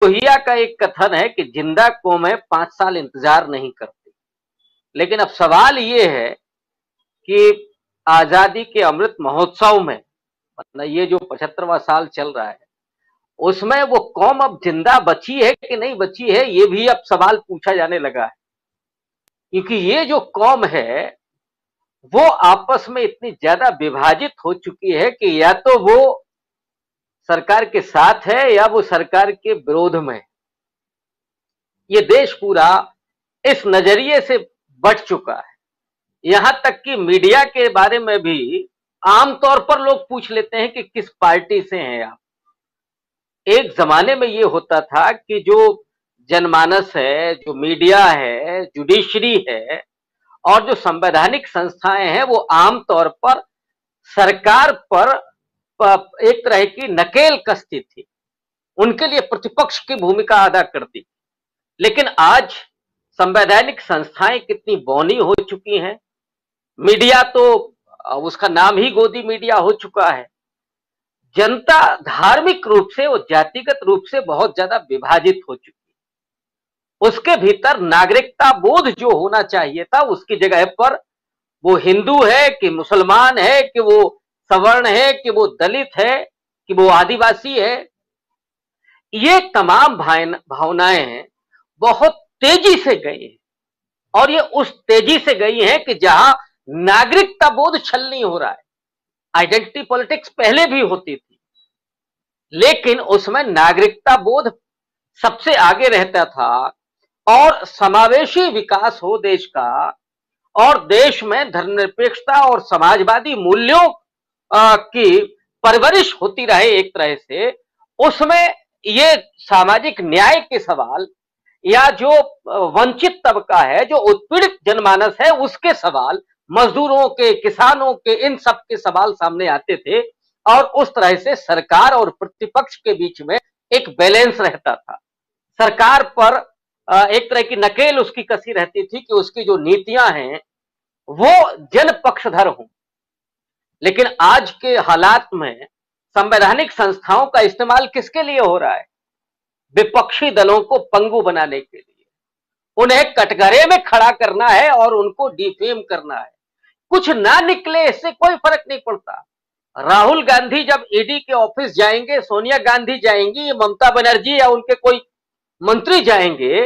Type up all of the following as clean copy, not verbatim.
लोहिया का एक कथन है कि जिंदा कौमें 5 साल इंतजार नहीं करती। लेकिन अब सवाल ये है कि आजादी के अमृत महोत्सव में, मतलब ये जो 75वां साल चल रहा है, उसमें वो कौम अब जिंदा बची है कि नहीं बची है, ये भी अब सवाल पूछा जाने लगा है। क्योंकि ये जो कौम है वो आपस में इतनी ज्यादा विभाजित हो चुकी है कि या तो वो सरकार के साथ है या वो सरकार के विरोध में है। ये देश पूरा इस नजरिए से बट चुका है। यहां तक कि मीडिया के बारे में भी आमतौर पर लोग पूछ लेते हैं कि किस पार्टी से हैं आप। एक जमाने में ये होता था कि जो जनमानस है, जो मीडिया है, जुडिशरी है और जो संवैधानिक संस्थाएं हैं, वो आमतौर पर सरकार पर एक तरह की नकेल कसती थी, उनके लिए प्रतिपक्ष की भूमिका अदा करती। लेकिन आज संवैधानिक संस्थाएं कितनी बौनी हो चुकी हैं, मीडिया तो उसका नाम ही गोदी मीडिया हो चुका है। जनता धार्मिक रूप से और जातिगत रूप से बहुत ज्यादा विभाजित हो चुकी है। उसके भीतर नागरिकता बोध जो होना चाहिए था, उसकी जगह पर वो हिंदू है कि मुसलमान है कि वो सवर्ण है कि वो दलित है कि वो आदिवासी है, ये तमाम भावनाएं बहुत तेजी से गई हैं। और ये उस तेजी से गई हैं कि जहां नागरिकता बोध छलनी हो रहा है। आइडेंटिटी पॉलिटिक्स पहले भी होती थी, लेकिन उसमें नागरिकता बोध सबसे आगे रहता था। और समावेशी विकास हो देश का, और देश में धर्मनिरपेक्षता और समाजवादी मूल्यों की परवरिश होती रहे एक तरह से, उसमें ये सामाजिक न्याय के सवाल या जो वंचित तबका है, जो उत्पीड़ित जनमानस है, उसके सवाल, मजदूरों के, किसानों के, इन सब के सवाल सामने आते थे। और उस तरह से सरकार और प्रतिपक्ष के बीच में एक बैलेंस रहता था। सरकार पर एक तरह की नकेल उसकी कसी रहती थी कि उसकी जो नीतियां हैं वो जन पक्षधर हों। लेकिन आज के हालात में संवैधानिक संस्थाओं का इस्तेमाल किसके लिए हो रहा है? विपक्षी दलों को पंगु बनाने के लिए, उन्हें कटघरे में खड़ा करना है और उनको डिफेम करना है। कुछ ना निकले इससे कोई फर्क नहीं पड़ता। राहुल गांधी जब ईडी के ऑफिस जाएंगे, सोनिया गांधी जाएंगी, ममता बनर्जी या उनके कोई मंत्री जाएंगे,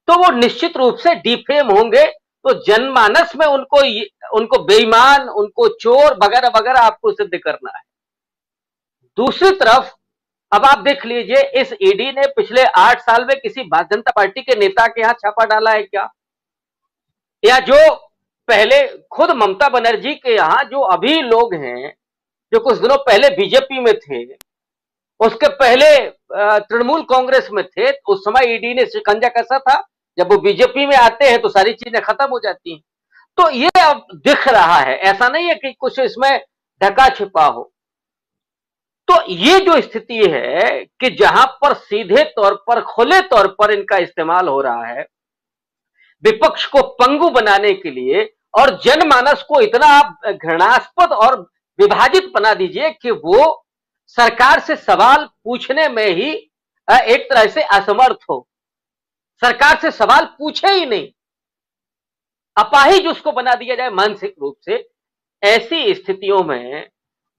तो वो निश्चित रूप से डिफेम होंगे। तो जनमानस में उनको बेईमान, उनको चोर वगैरह वगैरह आपको सिद्ध करना है। दूसरी तरफ अब आप देख लीजिए, इस ईडी ने पिछले 8 साल में किसी भारतीय जनता पार्टी के नेता के यहां छापा डाला है क्या? या जो पहले खुद ममता बनर्जी के यहां जो अभी लोग हैं, जो कुछ दिनों पहले बीजेपी में थे, उसके पहले तृणमूल कांग्रेस में थे, उस समय ईडी ने शिकंजा कसा था। जब वो बीजेपी में आते हैं तो सारी चीजें खत्म हो जाती हैं। तो ये अब दिख रहा है, ऐसा नहीं है कि कुछ इसमें ढका छिपा हो। तो ये जो स्थिति है कि जहां पर सीधे तौर पर, खुले तौर पर इनका इस्तेमाल हो रहा है विपक्ष को पंगु बनाने के लिए, और जनमानस को इतना आप घृणास्पद और विभाजित बना दीजिए कि वो सरकार से सवाल पूछने में ही एक तरह से असमर्थ हो, सरकार से सवाल पूछे ही नहीं, अपाहिज उसको बना दिया जाए मानसिक रूप से। ऐसी स्थितियों में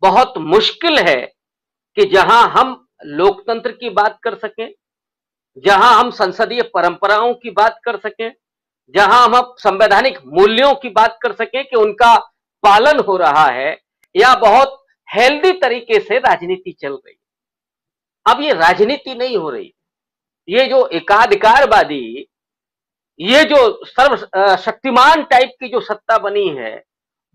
बहुत मुश्किल है कि जहां हम लोकतंत्र की बात कर सकें, जहां हम संसदीय परंपराओं की बात कर सकें, जहां हम संवैधानिक मूल्यों की बात कर सकें कि उनका पालन हो रहा है, या बहुत हेल्दी तरीके से राजनीति चल रही है। अब ये राजनीति नहीं हो रही, ये जो एकाधिकारवादी, ये जो सर्वशक्तिमान टाइप की जो सत्ता बनी है,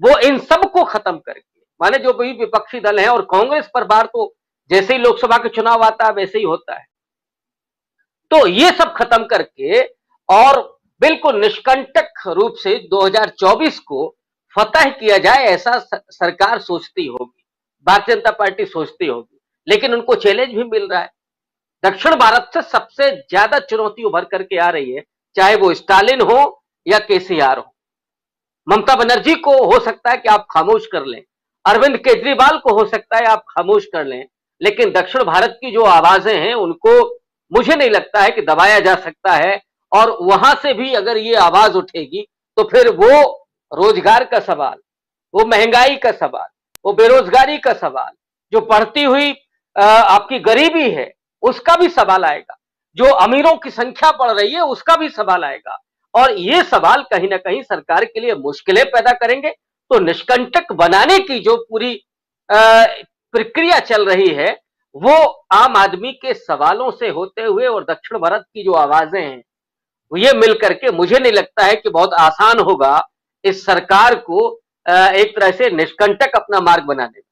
वो इन सबको खत्म करके, माने जो भी विपक्षी दल हैं, और कांग्रेस पर बार तो जैसे ही लोकसभा के चुनाव आता है वैसे ही होता है, तो ये सब खत्म करके और बिल्कुल निष्कंटक रूप से 2024 को फतह किया जाए, ऐसा सरकार सोचती होगी, भारतीय जनता पार्टी सोचती होगी। लेकिन उनको चैलेंज भी मिल रहा है। दक्षिण भारत से सबसे ज्यादा चुनौती उभर करके आ रही है, चाहे वो स्टालिन हो या केसीआर हो। ममता बनर्जी को हो सकता है कि आप खामोश कर लें, अरविंद केजरीवाल को हो सकता है आप खामोश कर लें, लेकिन दक्षिण भारत की जो आवाजें हैं उनको मुझे नहीं लगता है कि दबाया जा सकता है। और वहां से भी अगर ये आवाज उठेगी तो फिर वो रोजगार का सवाल, वो महंगाई का सवाल, वो बेरोजगारी का सवाल, जो बढ़ती हुई आपकी गरीबी है उसका भी सवाल आएगा, जो अमीरों की संख्या बढ़ रही है उसका भी सवाल आएगा। और ये सवाल कहीं ना कहीं सरकार के लिए मुश्किलें पैदा करेंगे। तो निष्कंटक बनाने की जो पूरी प्रक्रिया चल रही है वो आम आदमी के सवालों से होते हुए और दक्षिण भारत की जो आवाजें हैं ये मिल करके मुझे नहीं लगता है कि बहुत आसान होगा इस सरकार को एक तरह से निष्कंटक अपना मार्ग बनाने में।